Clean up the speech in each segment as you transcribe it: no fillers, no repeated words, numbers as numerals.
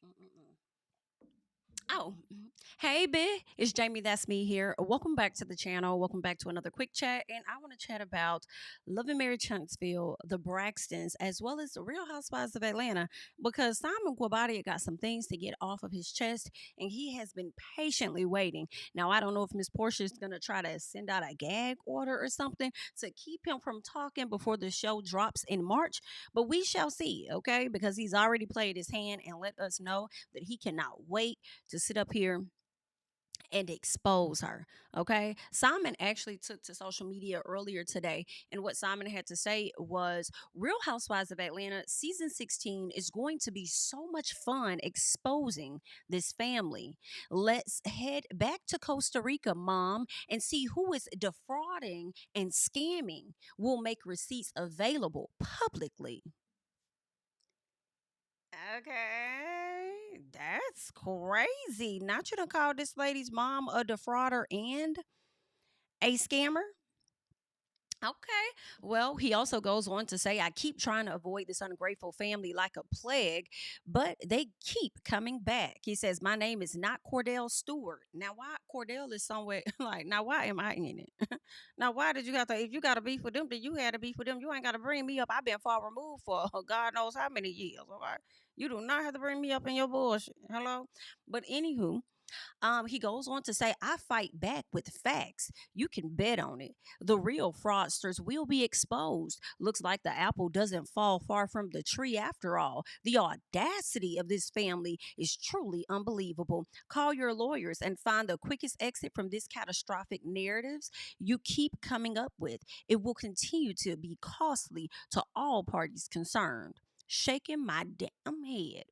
Mm-mm-mm. Oh, hey, it's Jamie. That's me here. Welcome back to the channel. Welcome back to another quick chat. And I want to chat about Love and Marriage Huntsville, the Braxtons, as well as the Real Housewives of Atlanta, because Simon Guobadia got some things to get off of his chest, and he has been patiently waiting. Now, I don't know if Miss Porsha is going to try to send out a gag order or something to keep him from talking before the show drops in March, but we shall see, okay? Because he's already played his hand and let us know that he cannot wait to sit up here and expose her. Okay. Simon actually took to social media earlier today, and what Simon had to say was Real Housewives of Atlanta season 16 is going to be so much fun exposing this family. Let's head back to Costa Rica, mom, and see who is defrauding and scamming. We'll make receipts available publicly. Okay, that's crazy. Not you to call this lady's mom a defrauder and a scammer. Okay. Well, he also goes on to say, I keep trying to avoid this ungrateful family like a plague, but they keep coming back. He says, my name is not Cordell Stewart. Now, why Cordell is somewhere like, now, why am I in it? Now, why did you have to, if you got to beef with them, then you had to beef with them. You ain't got to bring me up. I've been far removed for God knows how many years. All right. You do not have to bring me up in your bullshit. Hello. But anywho, he goes on to say, I fight back with facts. You can bet on it. The real fraudsters will be exposed. Looks like the apple doesn't fall far from the tree after all. The audacity of this family is truly unbelievable. Call your lawyers and find the quickest exit from this catastrophic narratives you keep coming up with. It will continue to be costly to all parties concerned. Shaking my damn head.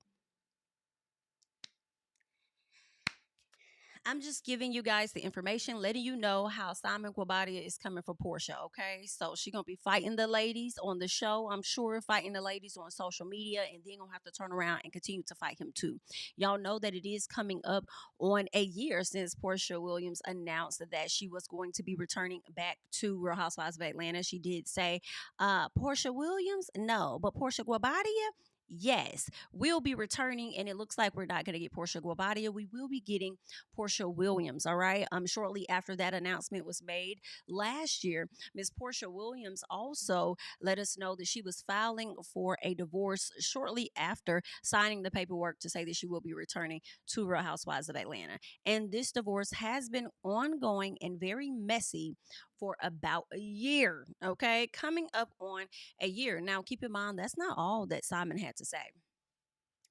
I'm just giving you guys the information, letting you know how Simon Guobadia is coming for Porsha. Okay, so she gonna be fighting the ladies on the show. I'm sure fighting the ladies on social media, and then gonna have to turn around and continue to fight him too. Y'all know that it is coming up on a year since Porsha Williams announced that she was going to be returning back to Real Housewives of Atlanta. She did say, Porsha Williams, no, but Porsha Guobadia. Yes, we'll be returning, and it looks like we're not going to get Porsha Guobadia. We will be getting Porsha Williams. All right. Shortly after that announcement was made last year, Miss Porsha Williams also let us know that she was filing for a divorce shortly after signing the paperwork to say that she will be returning to Real Housewives of Atlanta. And this divorce has been ongoing and very messy for about a year. Okay. Coming up on a year. Now, keep in mind, that's not all that Simon had to say.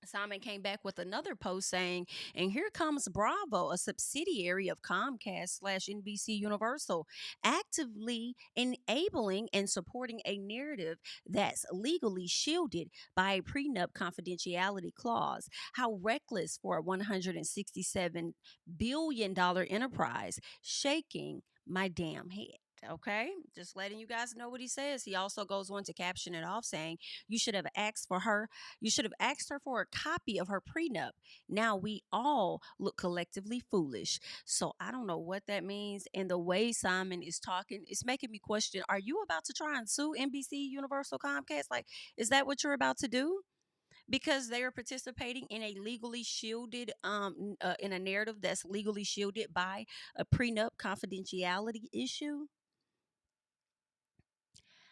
Simon came back with another post saying, and here comes Bravo, a subsidiary of Comcast slash NBC Universal, actively enabling and supporting a narrative that's legally shielded by a prenup confidentiality clause. How reckless for a $167 billion enterprise, shaking my damn head. Okay, just letting you guys know what he says. He also goes on to caption it off saying, you should have asked for her you should have asked her for a copy of her prenup. Now we all look collectively foolish. So I don't know what that means. And the way Simon is talking, it's making me question, are you about to try and sue NBC, Universal, Comcast? Like, is that what you're about to do? Because they are participating in a legally shielded, in a narrative that's legally shielded by a prenup confidentiality issue.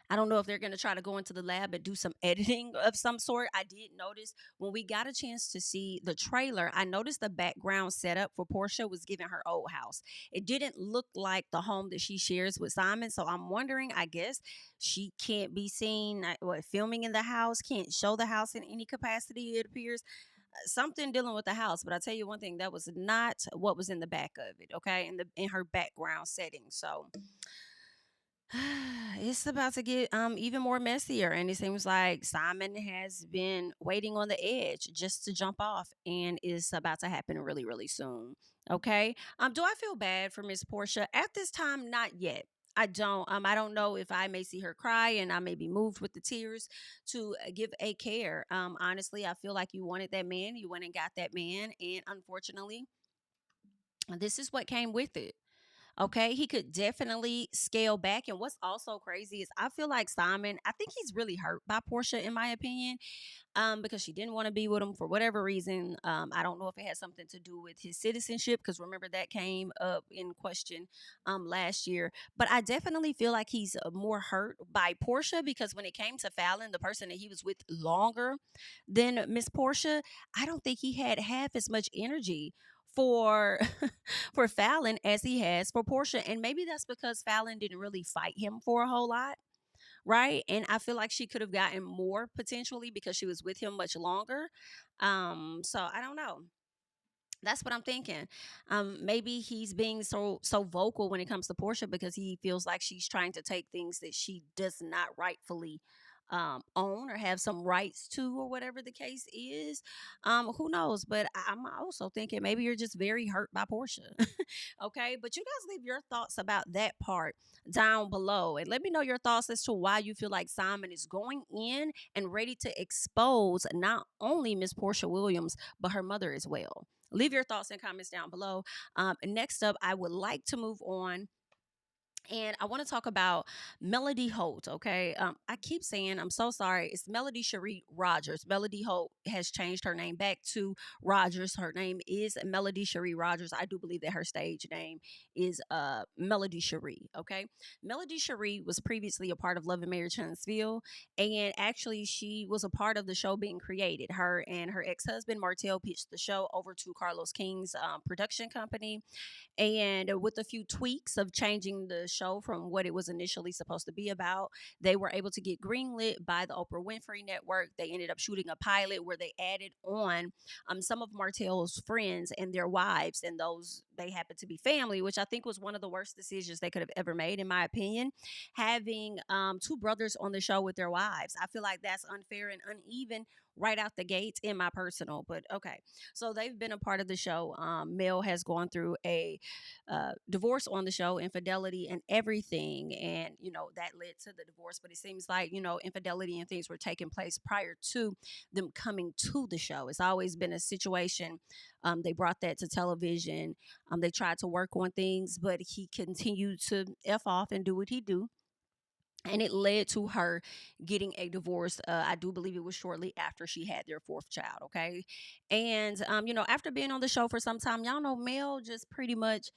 I don't know if they're going to try to go into the lab and do some editing of some sort. I did notice when we got a chance to see the trailer, I noticed the background setup for Porsha was giving her old house. It didn't look like the home that she shares with Simon. So I'm wondering, I guess she can't be seen filming in the house, can't show the house in any capacity, it appears something dealing with the house. But I tell you one thing, that was not what was in the back of it, okay, in her background setting. So it's about to get even more messier, and it seems like Simon has been waiting on the edge just to jump off, and it's about to happen really really soon. Okay. Do I feel bad for Miss Portia at this time? Not yet. I don't know if I may see her cry and I may be moved with the tears to give a care. Honestly, I feel like you wanted that man, you went and got that man, and unfortunately this is what came with it. Okay, he could definitely scale back. And what's also crazy is I feel like Simon, I think he's really hurt by Porsha, in my opinion, because she didn't want to be with him for whatever reason. I don't know if it had something to do with his citizenship, because remember that came up in question last year. But I definitely feel like he's more hurt by Porsha, because when it came to Fallon, the person that he was with longer than Miss Porsha, I don't think he had half as much energy for for Fallon as he has for Porsha. And maybe that's because Fallon didn't really fight him for a whole lot, right? And I feel like she could have gotten more potentially because she was with him much longer. So I don't know. That's what I'm thinking. Maybe he's being so vocal when it comes to Porsha because he feels like she's trying to take things that she does not rightfully own or have some rights to, or whatever the case is. Who knows? But I'm also thinking maybe you're just very hurt by Porsha. Okay, but you guys leave your thoughts about that part down below, and let me know your thoughts as to why you feel like Simon is going in and ready to expose not only Miss Porsha Williams but her mother as well. Leave your thoughts and comments down below. Next up, I would like to move on, and I want to talk about Melody Holt. Okay. I keep saying, I'm so sorry. It's Melody Cherie Rogers. Melody Holt has changed her name back to Rogers. Her name is Melody Cherie Rogers. I do believe that her stage name is Melody Cherie. Okay. Melody Cherie was previously a part of Love and Marriage Huntsville. And actually, she was a part of the show being created. Her and her ex husband, Martell, pitched the show over to Carlos King's production company, and with a few tweaks of changing the show from what it was initially supposed to be about, they were able to get greenlit by the Oprah Winfrey Network. They ended up shooting a pilot where they added on some of Martell's friends and their wives, and those they happened to be family, which I think was one of the worst decisions they could have ever made, in my opinion. Having two brothers on the show with their wives, I feel like that's unfair and uneven right out the gates, in my personal. But okay, so they've been a part of the show. Mel has gone through a divorce on the show, infidelity and everything, and that led to the divorce. But it seems like infidelity and things were taking place prior to them coming to the show. It's always been a situation. They brought that to television. They tried to work on things, but he continued to f off and do what he do, and it led to her getting a divorce. I do believe it was shortly after she had their fourth child. Okay, and after being on the show for some time, y'all know Mel just pretty much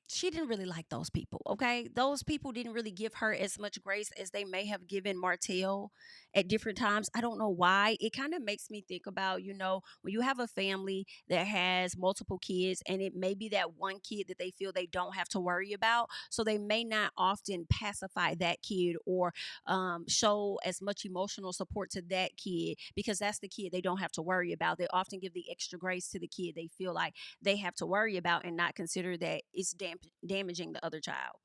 she didn't really like those people. Okay, those people didn't really give her as much grace as they may have given Martell at different times. I don't know why. It kind of makes me think about when you have a family that has multiple kids, and it may be that one kid that they feel they don't have to worry about, so they may not often pacify that kid or show as much emotional support to that kid, because that's the kid they don't have to worry about. They often give the extra grace to the kid they feel like they have to worry about, and not consider that it's damaging the other child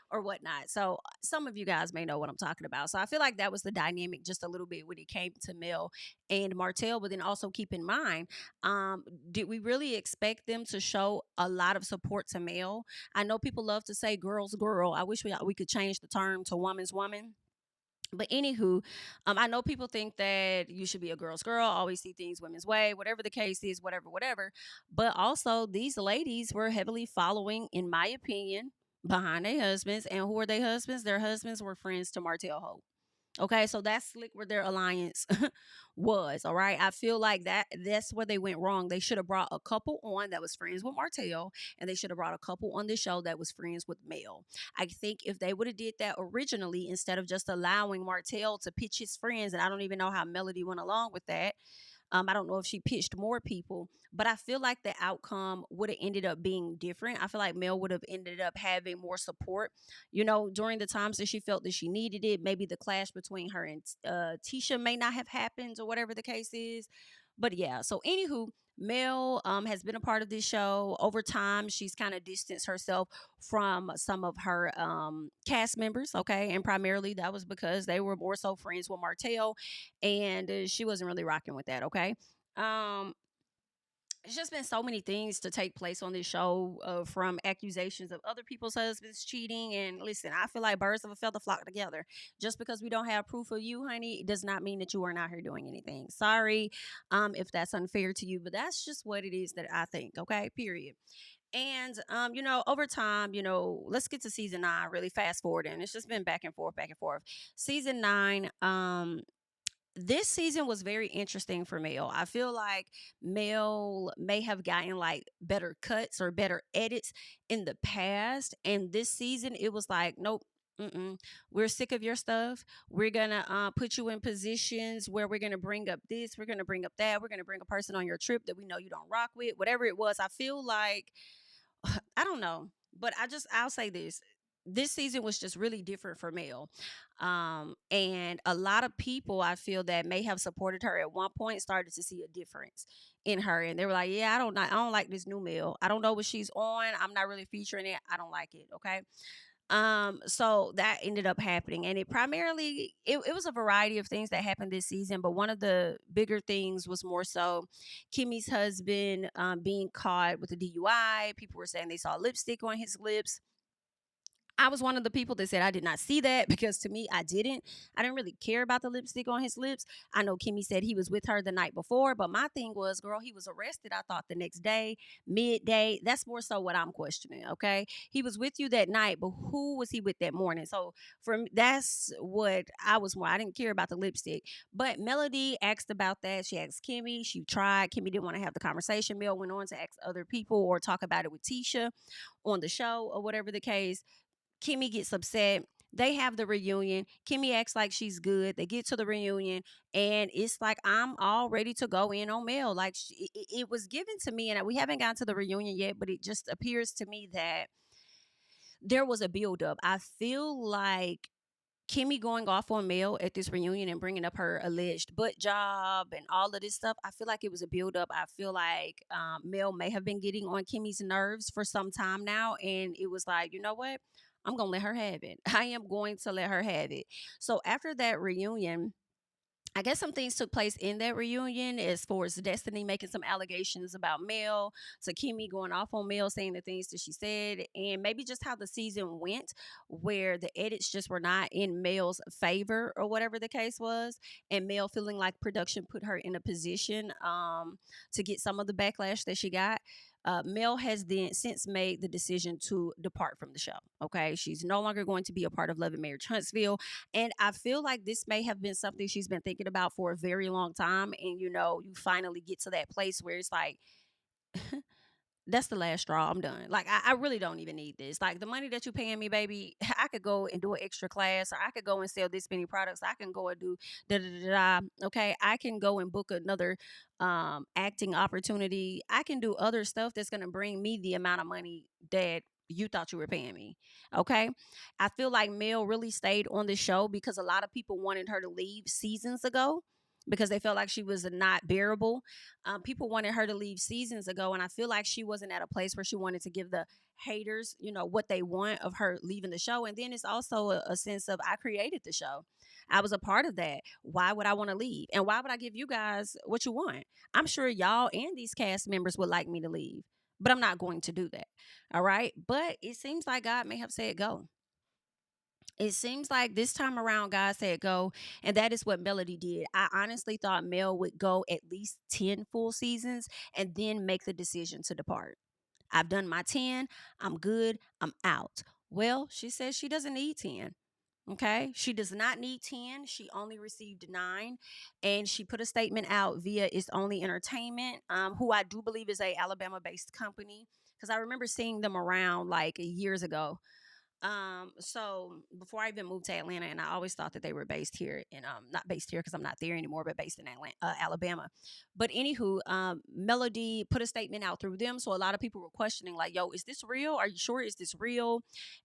or whatnot. So some of you guys may know what I'm talking about. So I feel like that was the dynamic just a little bit when it came to Mel and Martell. But then also keep in mind, did we really expect them to show a lot of support to Mel? I know people love to say girl's girl. I wish we could change the term to woman's woman. But anywho, I know people think that you should be a girl's girl, always see things women's way, whatever the case is, whatever. But also, these ladies were heavily following, in my opinion, behind their husbands. And who are their husbands? Their husbands were friends to Martell Hope. Okay, so that's slick where their alliance was. All right, I feel like that's where they went wrong. They should have brought a couple on that was friends with Martell, and they should have brought a couple on the show that was friends with Mel. I think if they would have did that originally, instead of just allowing Martell to pitch his friends, and I don't even know how Melody went along with that. I don't know if she pitched more people, but I feel like the outcome would have ended up being different. I feel like Mel would have ended up having more support, during the times that she felt that she needed it. Maybe the clash between her and Tisha may not have happened, or whatever the case is. But yeah, so anywho, Mel has been a part of this show. Over time, she's kind of distanced herself from some of her cast members, okay? And primarily that was because they were more so friends with Martell, and she wasn't really rocking with that, okay? Um, it's just been so many things to take place on this show, from accusations of other people's husbands cheating. And listen, I feel like birds of a feather flock together. Just because we don't have proof of you, honey, it does not mean that you are not here doing anything. Sorry if that's unfair to you, but that's just what it is that I think, okay? Period. And over time, let's get to season 9. Really fast forward, and it's just been back and forth, back and forth. Season 9. This season was very interesting for Mel. I feel like Mel may have gotten like better cuts or better edits in the past, and this season it was like, nope. Mm-mm. We're sick of your stuff. We're gonna put you in positions where we're gonna bring up this, we're gonna bring up that, we're gonna bring a person on your trip that we know you don't rock with, whatever it was. I feel like I don't know, but I'll say this. This season was just really different for Mel. And a lot of people I feel that may have supported her at one point started to see a difference in her. And they were like, yeah, I don't like this new Mel. I don't know what she's on. I'm not really featuring it. I don't like it. Okay. So that ended up happening, and it was a variety of things that happened this season, but one of the bigger things was more so Kimmy's husband being caught with a DUI. People were saying they saw lipstick on his lips. I was one of the people that said I did not see that, because to me, I didn't. I didn't really care about the lipstick on his lips. I know Kimmy said he was with her the night before, but my thing was, girl, he was arrested, I thought, the next day, midday. That's more so what I'm questioning, okay? He was with you that night, but who was he with that morning? So for me, that's what I was more. I didn't care about the lipstick. But Melody asked about that. She asked Kimmy. She tried. Kimmy didn't want to have the conversation. Mel went on to ask other people or talk about it with Tisha on the show or whatever the case. Kimmy gets upset. They have the reunion. Kimmy acts like she's good. They get to the reunion, and it's like I'm all ready to go in on Mel. Like it was given to me, and we haven't gotten to the reunion yet, but it just appears to me that there was a buildup. I feel like Kimmy going off on Mel at this reunion and bringing up her alleged butt job and all of this stuff, I feel like it was a buildup. I feel like Mel may have been getting on Kimmy's nerves for some time now. And it was like, you know what? I'm going to let her have it. I am going to let her have it. So after that reunion, I guess some things took place in that reunion, as far as Destiny making some allegations about Mel, to Kimmy going off on Mel, saying the things that she said, and maybe just how the season went, where the edits just were not in Mel's favor or whatever the case was, and Mel feeling like production put her in a position to get some of the backlash that she got. Mel has then since made the decision to depart from the show. Okay, she's no longer going to be a part of Love and Marriage Huntsville. And I feel like this may have been something she's been thinking about for a very long time. And you finally get to that place where it's like, that's the last straw. I'm done. Like, I really don't even need this. Like, the money that you're paying me, baby, I could go and do an extra class, or I could go and sell this many products. I can go and do da da da da. Okay. I can go and book another acting opportunity. I can do other stuff that's going to bring me the amount of money that you thought you were paying me. Okay. I feel like Mel really stayed on the show because a lot of people wanted her to leave seasons ago, because they felt like she was not bearable. People wanted her to leave seasons ago, and I feel like she wasn't at a place where she wanted to give the haters, what they want of her leaving the show. And then it's also a sense of, I created the show. I was a part of that. Why would I want to leave? And why would I give you guys what you want? I'm sure y'all and these cast members would like me to leave, but I'm not going to do that. All right. But it seems like God may have said go. It seems like this time around, God said go, and that is what Melody did. I honestly thought Mel would go at least 10 full seasons and then make the decision to depart. I've done my 10. I'm good. I'm out. Well, she says she doesn't need 10. Okay. She does not need 10. She only received 9. And she put a statement out via It's Only Entertainment, who I do believe is a Alabama based company. Because I remember seeing them around like years ago. So before I even moved to Atlanta, and I always thought that they were based here, and not based here because I'm not there anymore, but based in Atlanta, Alabama. But anywho, Melody put a statement out through them, so a lot of people were questioning, like, "Yo, is this real? Are you sure? Is this real?"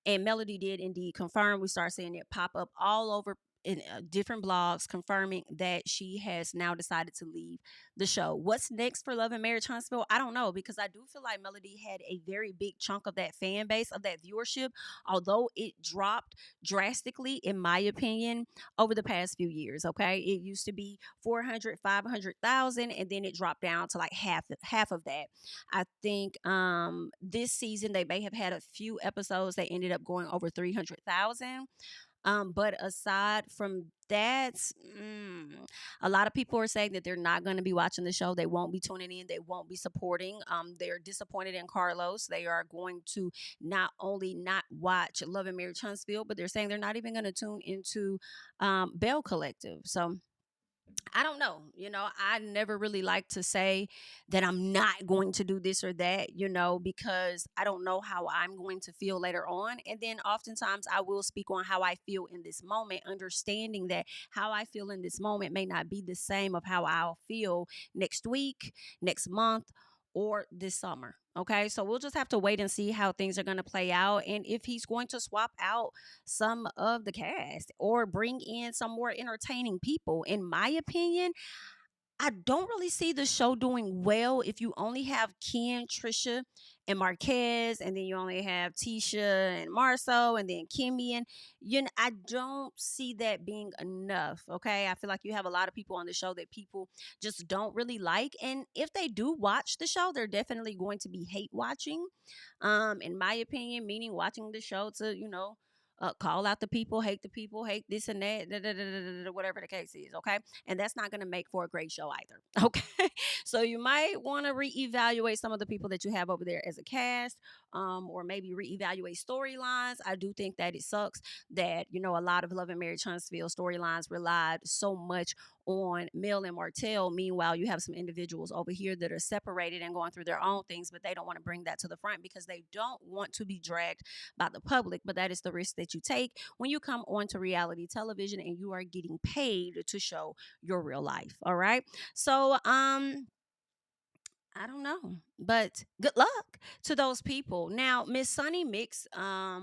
And Melody did indeed confirm. We started seeing it pop up all over in different blogs, confirming that she has now decided to leave the show. What's next for Love and Marriage Huntsville? I don't know, because I do feel like Melody had a very big chunk of that fan base, of that viewership, although it dropped drastically, in my opinion, over the past few years. Okay. It used to be 400, 500,000, and then it dropped down to like half of that. I think this season they may have had a few episodes that ended up going over 300,000. But aside from that, a lot of people are saying that they're not going to be watching the show. They won't be tuning in. They won't be supporting. They're disappointed in Carlos. They are going to not only not watch Love and Marriage Huntsville, but they're saying they're not even going to tune into Bell Collective. So I don't know. I never really like to say that I'm not going to do this or that, because I don't know how I'm going to feel later on. And then oftentimes I will speak on how I feel in this moment, understanding that how I feel in this moment may not be the same of how I'll feel next week, next month, or this summer. Okay, so we'll just have to wait and see how things are going to play out, and if he's going to swap out some of the cast or bring in some more entertaining people. In my opinion, I don't really see the show doing well if you only have Ken, Trisha, and Marquez, and then you only have Tisha and Marceau, and then Kimmy, and I don't see that being enough. Okay, I feel like you have a lot of people on the show that people just don't really like, and if they do watch the show, they're definitely going to be hate watching. In my opinion, meaning watching the show to call out the people, hate this and that, whatever the case is, okay? And that's not going to make for a great show either, okay? So you might want to reevaluate some of the people that you have over there as a cast, or maybe reevaluate storylines. I do think that it sucks that, a lot of Love and Marriage Huntsville storylines relied so much on Mel and Martell. Meanwhile, you have some individuals over here that are separated and going through their own things, but they don't want to bring that to the front because they don't want to be dragged by the public. But that is the risk that you take when you come onto reality television and you are getting paid to show your real life. All right. So, I don't know, but good luck to those people. Now, Miss Sunny Mix, I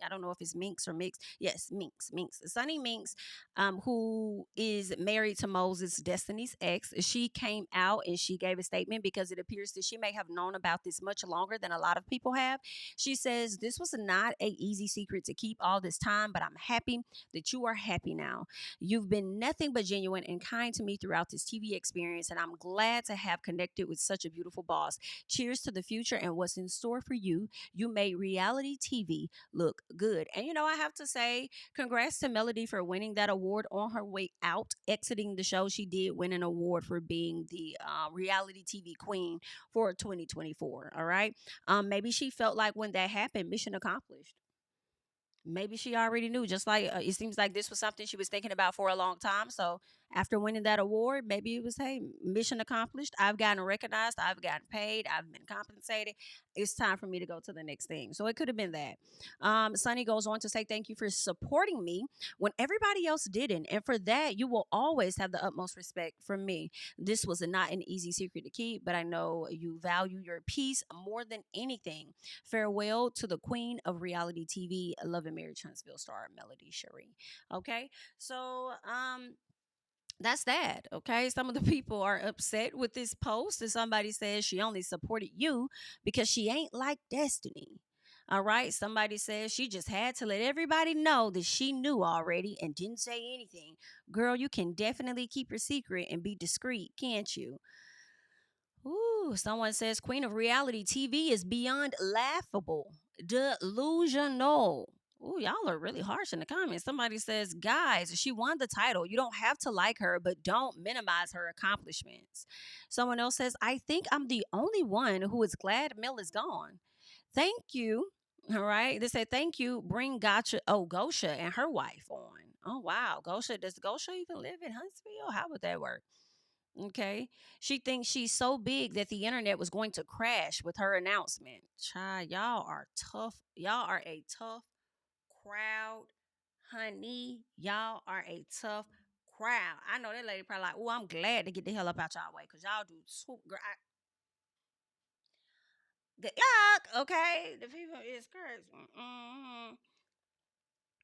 don't know if it's Minx or Mix. Yes, Minx. Sunny Minx, who is married to Moses, Destiny's ex, she came out and she gave a statement because it appears that she may have known about this much longer than a lot of people have. She says, "This was not a easy secret to keep all this time, but I'm happy that you are happy now. You've been nothing but genuine and kind to me throughout this TV experience, and I'm glad to have connected with such a beautiful boss. Cheers to the future and what's in store for you. You made reality TV look good." And I have to say, congrats to Melody for winning that award on her way out, exiting the show. She did win an award for being the reality TV queen for 2024. All right. Maybe she felt like when that happened, mission accomplished. Maybe she already knew, just like it seems like this was something she was thinking about for a long time. So after winning that award, maybe it was, hey, mission accomplished. I've gotten recognized, I've gotten paid, I've been compensated. It's time for me to go to the next thing. So it could have been that. Sunny goes on to say, "Thank you for supporting me when everybody else didn't, and for that you will always have the utmost respect from me. This was not an easy secret to keep, but I know you value your peace more than anything. Farewell to the queen of reality TV, Love and Marriage Huntsville star Melody Cherie." Okay, so that's that. Okay, some of the people are upset with this post, and somebody says she only supported you because she ain't like Destiny. All right, somebody says she just had to let everybody know that she knew already and didn't say anything. Girl, you can definitely keep your secret and be discreet, can't you? Ooh, someone says Queen of Reality TV is beyond laughable, delusional. Ooh, y'all are really harsh in the comments. Somebody says, "Guys, she won the title. You don't have to like her, but don't minimize her accomplishments." Someone else says, "I think I'm the only one who is glad Mel is gone. Thank you." All right. They said, "Thank you. Bring Gosha and her wife on." Oh, wow. Does Gosha even live in Huntsville? How would that work? Okay. She thinks she's so big that the internet was going to crash with her announcement. Child, y'all are tough. Y'all are a tough crowd, honey. Y'all are a tough crowd. I know that lady probably like, "Oh, I'm glad to get the hell up out y'all way because y'all do so girl." The yuck, okay? The people is crazy.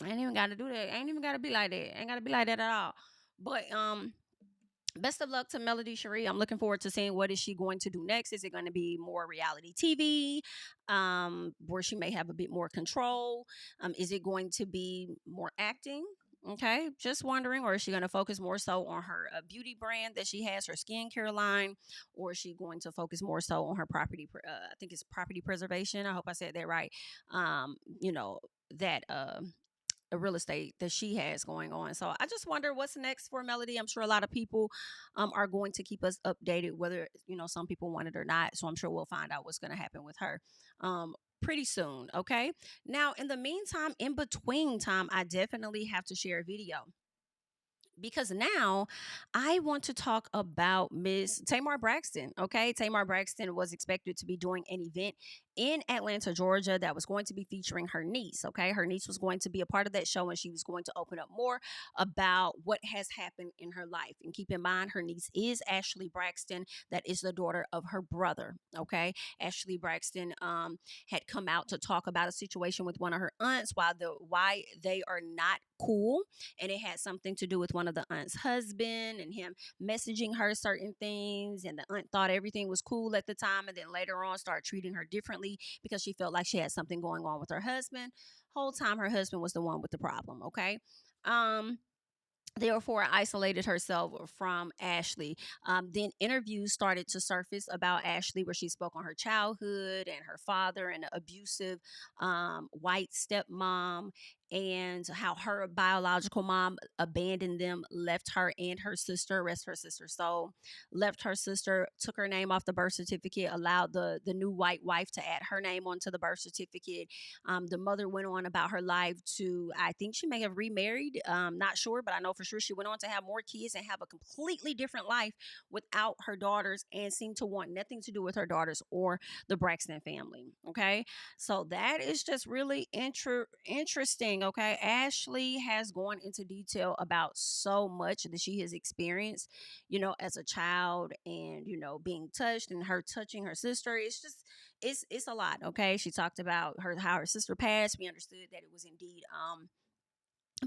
Ain't even got to do that. Ain't even got to be like that. Ain't got to be like that at all. But best of luck to Melody Cherie. I'm looking forward to seeing what is she going to do next. Is it going to be more reality TV, where she may have a bit more control? Is it going to be more acting? Okay, just wondering. Or is she going to focus more so on her beauty brand that she has, her skincare line, or is she going to focus more so on her I think it's property preservation. I hope I said that right. You know that. real estate that she has going on. So I just wonder what's next for Melody. I'm sure a lot of people are going to keep us updated, whether some people want it or not. So I'm sure we'll find out what's going to happen with her pretty soon. Okay. Now, in the meantime, in between time, I definitely have to share a video, because now I want to talk about Miss Tamar Braxton. Okay, Tamar Braxton was expected to be doing an event in Atlanta, Georgia, that was going to be featuring her niece. Okay, her niece was going to be a part of that show, and she was going to open up more about what has happened in her life. And keep in mind, her niece is Ashley Braxton, that is the daughter of her brother. Okay, Ashley Braxton had come out to talk about a situation with one of her aunts, why they are not cool, and it had something to do with one of the aunt's husband and him messaging her certain things, and the aunt thought everything was cool at the time, and then later on started treating her differently because she felt like she had something going on with her husband. Whole time her husband was the one with the problem. Okay. um Therefore isolated herself from Ashley. Then interviews started to surface about Ashley, where she spoke on her childhood and her father and an abusive white stepmom, and how her biological mom abandoned them, left her and her sister, rest her sister's soul, left her sister, took her name off the birth certificate, allowed the new white wife to add her name onto the birth certificate. The mother went on about her life to, I think she may have remarried, not sure, but I know for sure she went on to have more kids and have a completely different life without her daughters, and seemed to want nothing to do with her daughters or the Braxton family. Okay. So that is just really interesting. Okay. Ashley has gone into detail about so much that she has experienced, as a child, and, being touched, and her touching her sister. It's just, it's a lot. Okay. She talked about how her sister passed. We understood that it was indeed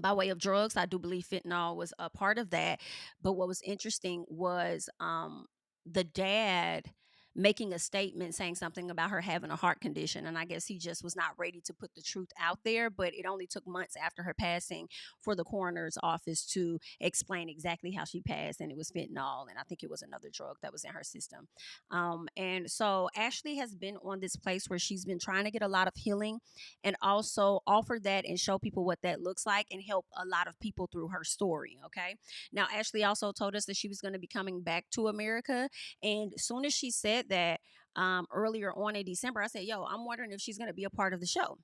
by way of drugs. I do believe fentanyl was a part of that. But what was interesting was the dad making a statement saying something about her having a heart condition. And I guess he just was not ready to put the truth out there. But it only took months after her passing for the coroner's office to explain exactly how she passed. And it was fentanyl. And I think it was another drug that was in her system. And so Ashley has been on this place where she's been trying to get a lot of healing, and also offer that and show people what that looks like, and help a lot of people through her story. Okay. Now, Ashley also told us that she was going to be coming back to America. And as soon as she said that, earlier on in December, I said, yo, I'm wondering if she's going to be a part of the show.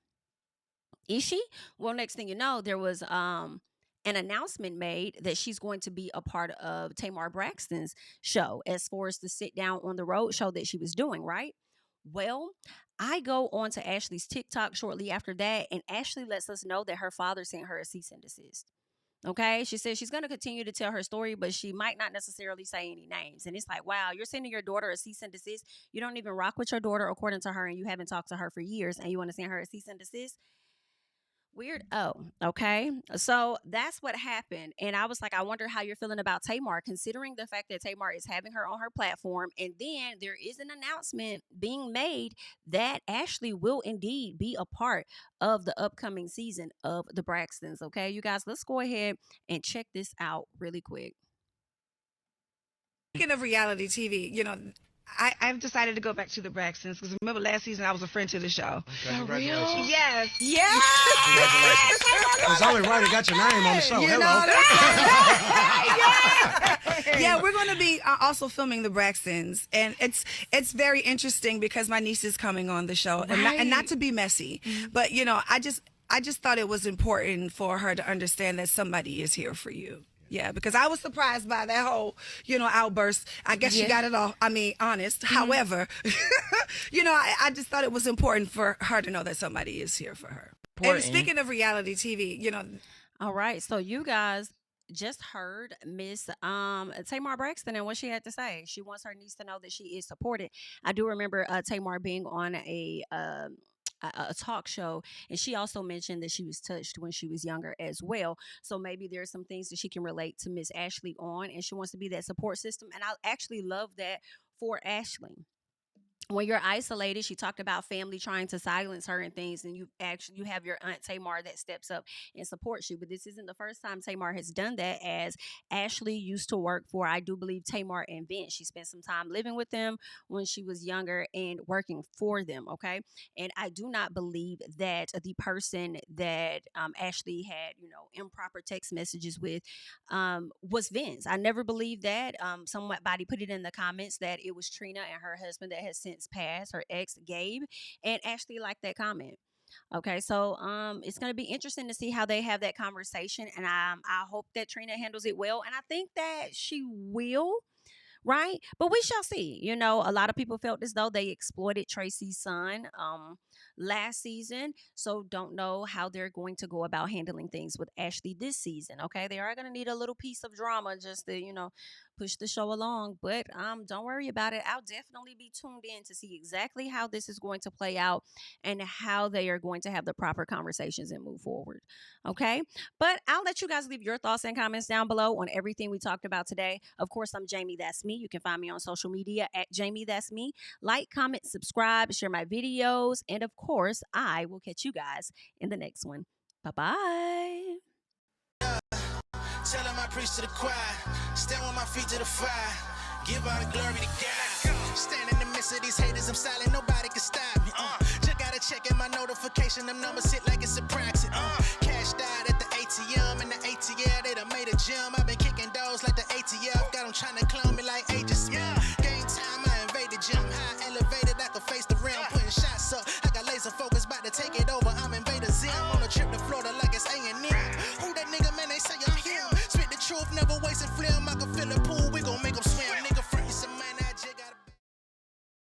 Is she? Well, next thing you know, there was an announcement made that she's going to be a part of Tamar Braxton's show, as far as the sit down on the road show that she was doing, right? Well, I go on to Ashley's TikTok shortly after that, and Ashley lets us know that her father sent her a cease and desist. Okay. She says she's going to continue to tell her story, but she might not necessarily say any names. And it's like, wow, you're sending your daughter a cease and desist. You don't even rock with your daughter according to her, and you haven't talked to her for years, and you want to send her a cease and desist? Weird. Oh, okay. So that's what happened. And I was like, I wonder how you're feeling about Tamar, considering the fact that Tamar is having her on her platform. And then there is an announcement being made that Ashley will indeed be a part of the upcoming season of the Braxtons. Okay, you guys, let's go ahead and check this out really quick. Speaking of reality TV, I've decided to go back to the Braxtons because remember last season I was a friend to the show. Okay, congratulations. Yes. Yeah. Congratulations. It's only right it got your name on the show. Hello. Yeah, we're going to be also filming the Braxtons, and it's very interesting because my niece is coming on the show, and not to be messy, but I just thought it was important for her to understand that somebody is here for you. Yeah, because I was surprised by that whole, outburst. I guess she got it all. I mean, honest. However, I just thought it was important for her to know that somebody is here for her. And speaking of reality TV, All right. So you guys just heard Miss Tamar Braxton and what she had to say. She wants her niece to know that she is supported. I do remember Tamar being on a talk show, and she also mentioned that she was touched when she was younger as well. So maybe there's some things that she can relate to Miss Ashley on, and she wants to be that support system. And I actually love that for Ashley. when you're isolated, she talked about family trying to silence her and things, and you have your aunt Tamar that steps up and supports you. But this isn't the first time Tamar has done that, as Ashley used to work for, I do believe, Tamar and Vince. She spent some time living with them when she was younger and working for them. Okay, and I do not believe that the person that Ashley had, improper text messages with was Vince. I never believed that. Somebody put it in the comments that it was Trina and her husband that has since passed, her ex Gabe, and Ashley liked that comment. Okay, so it's gonna be interesting to see how they have that conversation, and I hope that Trina handles it well, and I think that she will. Right, but we shall see. A lot of people felt as though they exploited Tracy's son last season, so don't know how they're going to go about handling things with Ashley this season. Okay, they are going to need a little piece of drama just to push the show along, but don't worry about it. I'll definitely be tuned in to see exactly how this is going to play out and how they are going to have the proper conversations and move forward. Okay, but I'll let you guys leave your thoughts and comments down below on everything we talked about today. Of course, I'm Jami, that's me. You can find me on social media at Jami, that's me. Like, comment, subscribe, share my videos, and of course, I will catch you guys in the next one. Bye-bye. Tell him I preach to the choir. Stand on my feet to the fire. Give all the glory to God. Stand in the midst of these haters, I'm silent, nobody can stop me. Just gotta check in my notification, them numbers hit like it's a praxis. Cash died at the ATM, and the ATL, they done made a gym. I've been kicking doors like the ATF, got them trying to clone